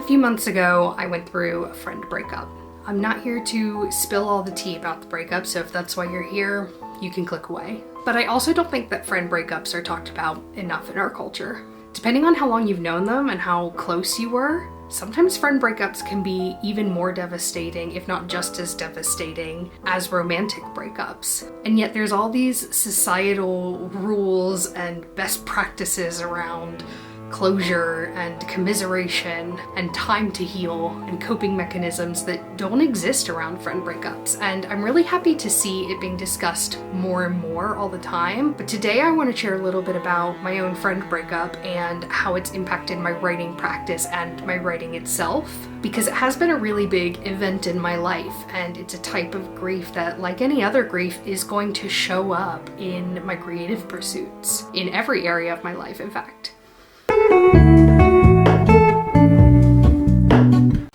few months ago, I went through a friend breakup. I'm not here to spill all the tea about the breakup, so if that's why you're here, you can click away. But I also don't think that friend breakups are talked about enough in our culture. Depending on how long you've known them and how close you were, sometimes friend breakups can be even more devastating, if not just as devastating, as romantic breakups. And yet there's all these societal rules and best practices around closure and commiseration and time to heal and coping mechanisms that don't exist around friend breakups. And I'm really happy to see it being discussed more and more all the time. But today I want to share a little bit about my own friend breakup and how it's impacted my writing practice and my writing itself, because it has been a really big event in my life, and it's a type of grief that, like any other grief, is going to show up in my creative pursuits, in every area of my life, in fact.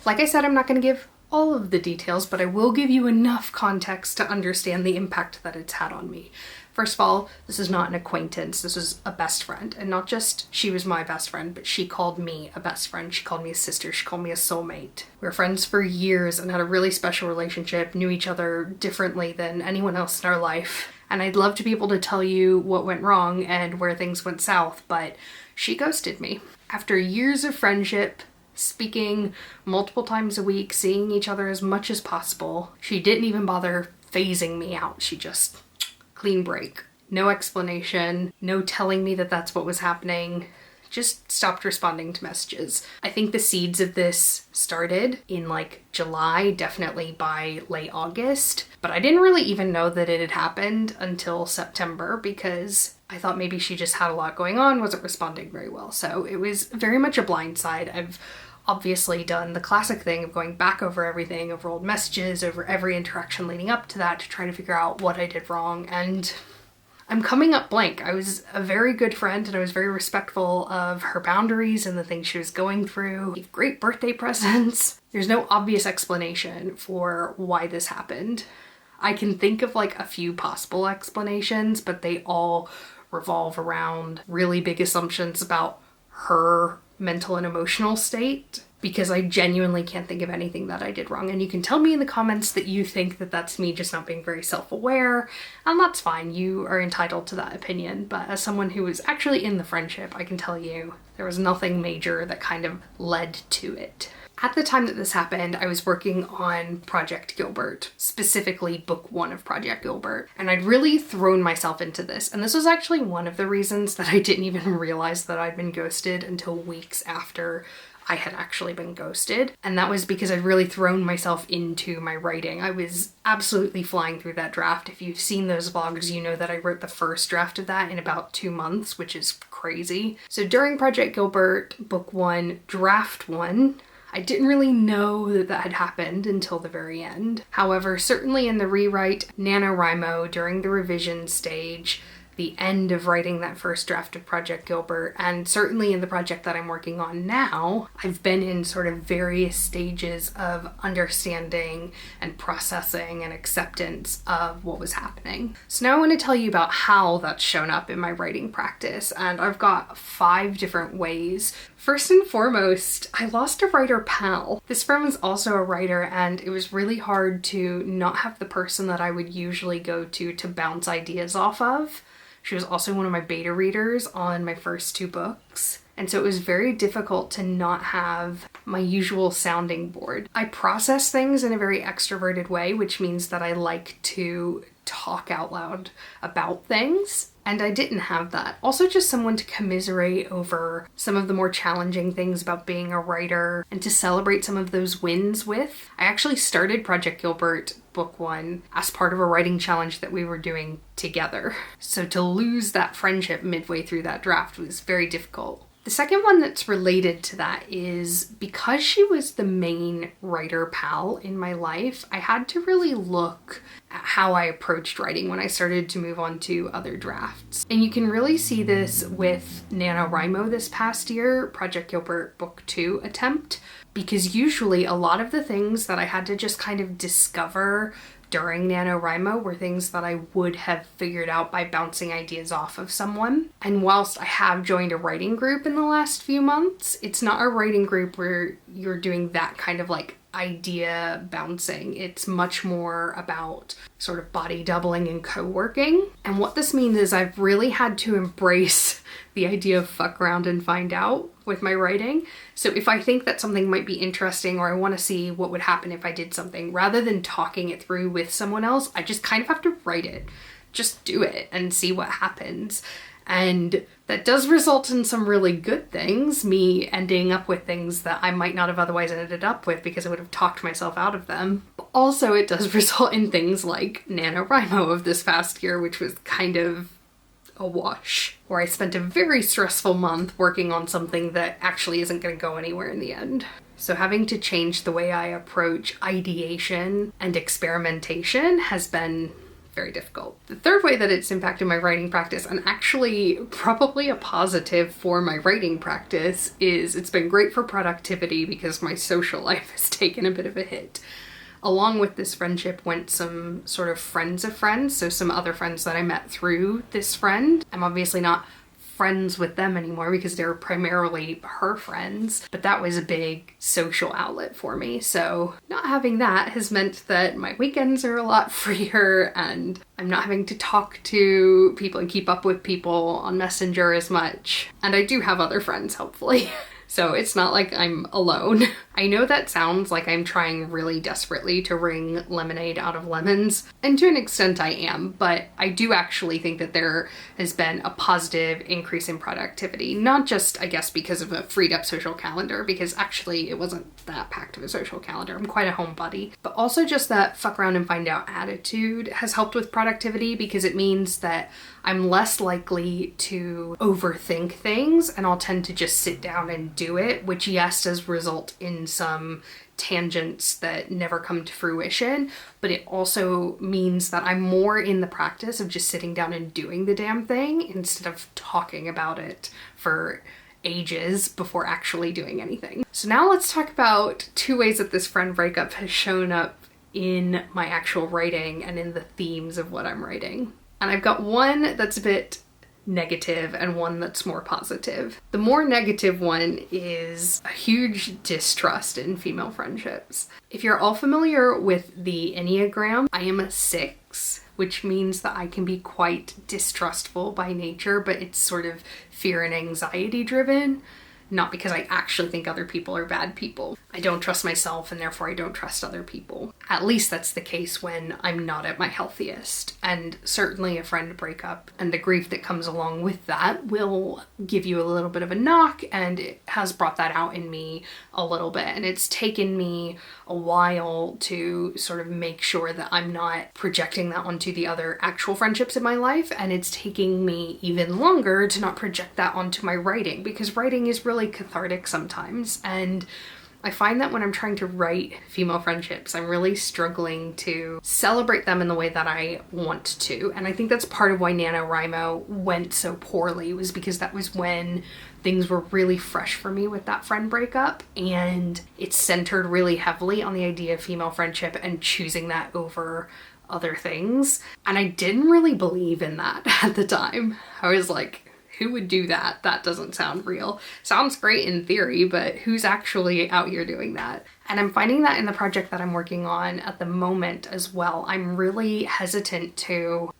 Like I said, I'm not going to give all of the details, but I will give you enough context to understand the impact that it's had on me. First of all, this is not an acquaintance, this is a best friend. And not just she was my best friend, but she called me a best friend. She called me a sister, she called me a soulmate. We were friends for years and had a really special relationship, knew each other differently than anyone else in our life. And I'd love to be able to tell you what went wrong and where things went south, but she ghosted me. After years of friendship, speaking multiple times a week, seeing each other as much as possible, she didn't even bother phasing me out. She just clean break. No explanation, no telling me that that's what was happening. Just stopped responding to messages. I think the seeds of this started in like July, definitely by late August, but I didn't really even know that it had happened until September because I thought maybe she just had a lot going on, wasn't responding very well. So it was very much a blindside. I've obviously done the classic thing of going back over everything, over old messages, over every interaction leading up to that to try to figure out what I did wrong, and I'm coming up blank. I was a very good friend and I was very respectful of her boundaries and the things she was going through. Gave great birthday presents. There's no obvious explanation for why this happened. I can think of like a few possible explanations, but they all revolve around really big assumptions about her mental and emotional state, because I genuinely can't think of anything that I did wrong. And you can tell me in the comments that you think that that's me just not being very self-aware, and that's fine. You are entitled to that opinion. But as someone who was actually in the friendship, I can tell you there was nothing major that kind of led to it. At the time that this happened, I was working on Project Gilbert, specifically book 1 of Project Gilbert, and I'd really thrown myself into this. And this was actually one of the reasons that I didn't even realize that I'd been ghosted until weeks after I had actually been ghosted. And that was because I'd really thrown myself into my writing. I was absolutely flying through that draft. If you've seen those vlogs, you know that I wrote the first draft of that in about 2 months, which is crazy. So during Project Gilbert, book 1, draft 1, I didn't really know that that had happened until the very end. However, certainly in the rewrite, NaNoWriMo, during the revision stage, the end of writing that first draft of Project Gilbert, and certainly in the project that I'm working on now, I've been in sort of various stages of understanding and processing and acceptance of what was happening. So now I want to tell you about how that's shown up in my writing practice, and I've got 5 different ways. First and foremost, I lost a writer pal. This friend was also a writer, and it was really hard to not have the person that I would usually go to bounce ideas off of. She was also one of my beta readers on my first 2 books. And so it was very difficult to not have my usual sounding board. I process things in a very extroverted way, which means that I like to talk out loud about things. And I didn't have that. Also just someone to commiserate over some of the more challenging things about being a writer and to celebrate some of those wins with. I actually started Project Gilbert book 1 as part of a writing challenge that we were doing together. So to lose that friendship midway through that draft was very difficult. The second one that's related to that is because she was the main writer pal in my life, I had to really look at how I approached writing when I started to move on to other drafts. And you can really see this with NaNoWriMo this past year, Project Gilbert book 2 attempt, because usually a lot of the things that I had to just kind of discover during NaNoWriMo were things that I would have figured out by bouncing ideas off of someone. And whilst I have joined a writing group in the last few months, it's not a writing group where you're doing that kind of like idea bouncing. It's much more about sort of body doubling and co-working. And what this means is I've really had to embrace the idea of fuck around and find out with my writing. So if I think that something might be interesting or I want to see what would happen if I did something, rather than talking it through with someone else, I just kind of have to write it. Just do it and see what happens. And that does result in some really good things, me ending up with things that I might not have otherwise ended up with because I would have talked myself out of them. But also it does result in things like NaNoWriMo of this past year, which was kind of a wash, where I spent a very stressful month working on something that actually isn't going to go anywhere in the end. So having to change the way I approach ideation and experimentation has been very difficult. The third way that it's impacted my writing practice, and actually probably a positive for my writing practice, is it's been great for productivity because my social life has taken a bit of a hit. Along with this friendship went some sort of friends of friends, so some other friends that I met through this friend. I'm obviously not friends with them anymore because they're primarily her friends, but that was a big social outlet for me. So not having that has meant that my weekends are a lot freer and I'm not having to talk to people and keep up with people on Messenger as much. And I do have other friends, hopefully. So it's not like I'm alone. I know that sounds like I'm trying really desperately to wring lemonade out of lemons, and to an extent I am, but I do actually think that there has been a positive increase in productivity. Not just, I guess, because of a freed up social calendar, because actually it wasn't that packed of a social calendar. I'm quite a homebody. But also just that fuck around and find out attitude has helped with productivity, because it means that I'm less likely to overthink things and I'll tend to just sit down and do it, which yes does result in some tangents that never come to fruition, but it also means that I'm more in the practice of just sitting down and doing the damn thing instead of talking about it for ages before actually doing anything. So now let's talk about two ways that this friend breakup has shown up in my actual writing and in the themes of what I'm writing. And I've got one that's a bit negative and one that's more positive. The more negative one is a huge distrust in female friendships. If you're all familiar with the Enneagram, I am a 6, which means that I can be quite distrustful by nature, but it's sort of fear and anxiety driven. Not because I actually think other people are bad people. I don't trust myself and therefore I don't trust other people. At least that's the case when I'm not at my healthiest. And certainly a friend breakup and the grief that comes along with that will give you a little bit of a knock, and it has brought that out in me a little bit. And it's taken me a while to sort of make sure that I'm not projecting that onto the other actual friendships in my life. And it's taking me even longer to not project that onto my writing, because writing is really cathartic sometimes. And I find that when I'm trying to write female friendships, I'm really struggling to celebrate them in the way that I want to. And I think that's part of why NaNoWriMo went so poorly, was because that was when things were really fresh for me with that friend breakup. And it's centered really heavily on the idea of female friendship and choosing that over other things. And I didn't really believe in that at the time. I was like, who would do that? That doesn't sound real. Sounds great in theory, but who's actually out here doing that? And I'm finding that in the project that I'm working on at the moment as well. I'm really hesitant to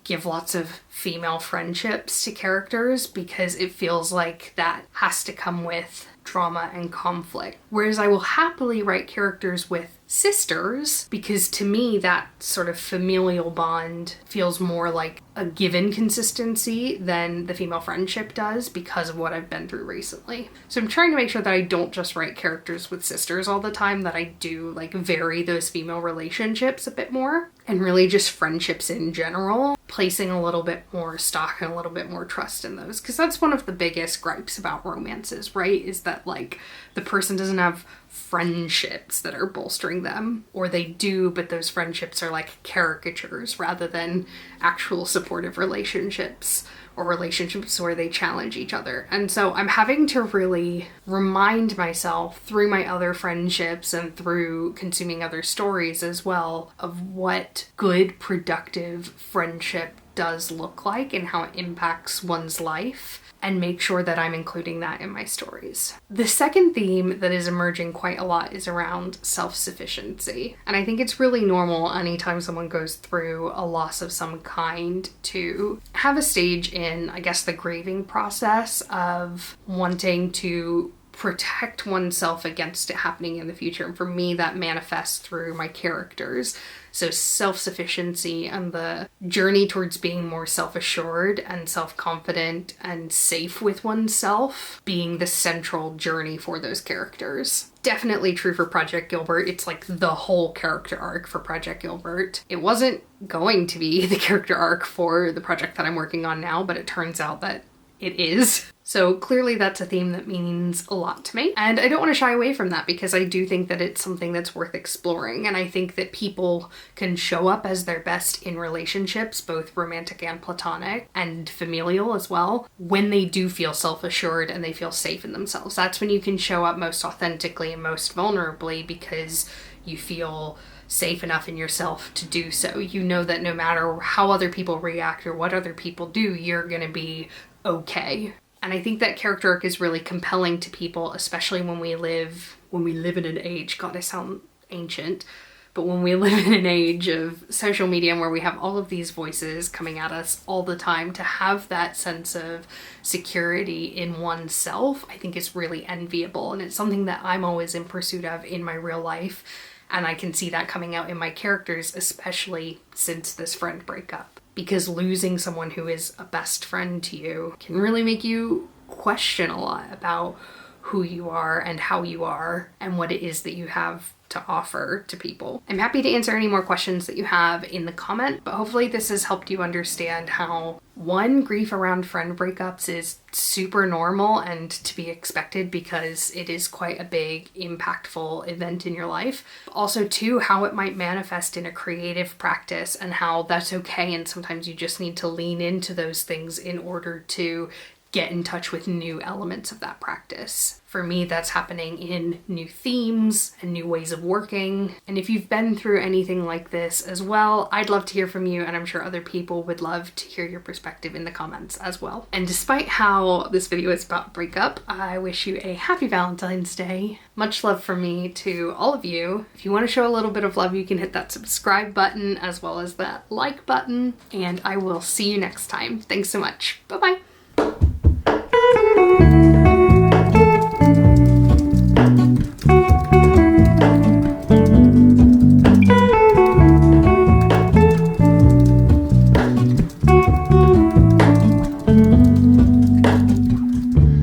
give lots of female friendships to characters because it feels like that has to come with drama and conflict. Whereas I will happily write characters with sisters, because to me that sort of familial bond feels more like a given consistency than the female friendship does because of what I've been through recently. So I'm trying to make sure that I don't just write characters with sisters all the time, that I do vary those female relationships a bit more, and really just friendships in general, placing a little bit more stock and a little bit more trust in those. Because that's one of the biggest gripes about romances, right? Is that the person doesn't have friendships that are bolstering them, or they do, but those friendships are like caricatures rather than actual supportive relationships, or relationships where they challenge each other. And so I'm having to really remind myself through my other friendships and through consuming other stories as well of what good, productive friendship does look like and how it impacts one's life, and make sure that I'm including that in my stories. The second theme that is emerging quite a lot is around self-sufficiency. And I think it's really normal anytime someone goes through a loss of some kind to have a stage in, I guess, the grieving process of wanting to protect oneself against it happening in the future. And for me, that manifests through my characters. So self-sufficiency and the journey towards being more self-assured and self-confident and safe with oneself being the central journey for those characters. Definitely true for Project Gilbert. It's like the whole character arc for Project Gilbert. It wasn't going to be the character arc for the project that I'm working on now, but it turns out that it is. So clearly that's a theme that means a lot to me. And I don't want to shy away from that because I do think that it's something that's worth exploring. And I think that people can show up as their best in relationships, both romantic and platonic and familial as well, when they do feel self-assured and they feel safe in themselves. That's when you can show up most authentically and most vulnerably because you feel safe enough in yourself to do so. You know that no matter how other people react or what other people do, you're gonna be okay. And I think that character arc is really compelling to people, especially when we live in an age, God, I sound ancient, but when we live in an age of social media and where we have all of these voices coming at us all the time, to have that sense of security in oneself, I think is really enviable. And it's something that I'm always in pursuit of in my real life. And I can see that coming out in my characters, especially since this friend breakup. Because losing someone who is a best friend to you can really make you question a lot about who you are and how you are and what it is that you have to offer to people. I'm happy to answer any more questions that you have in the comment, but hopefully this has helped you understand how, one, grief around friend breakups is super normal and to be expected because it is quite a big, impactful event in your life. Also, two, how it might manifest in a creative practice and how that's okay, and sometimes you just need to lean into those things in order to get in touch with new elements of that practice. For me, that's happening in new themes and new ways of working. And if you've been through anything like this as well, I'd love to hear from you, and I'm sure other people would love to hear your perspective in the comments as well. And despite how this video is about breakup, I wish you a happy Valentine's Day. Much love from me to all of you. If you want to show a little bit of love, you can hit that subscribe button as well as that like button, and I will see you next time. Thanks so much. Bye-bye.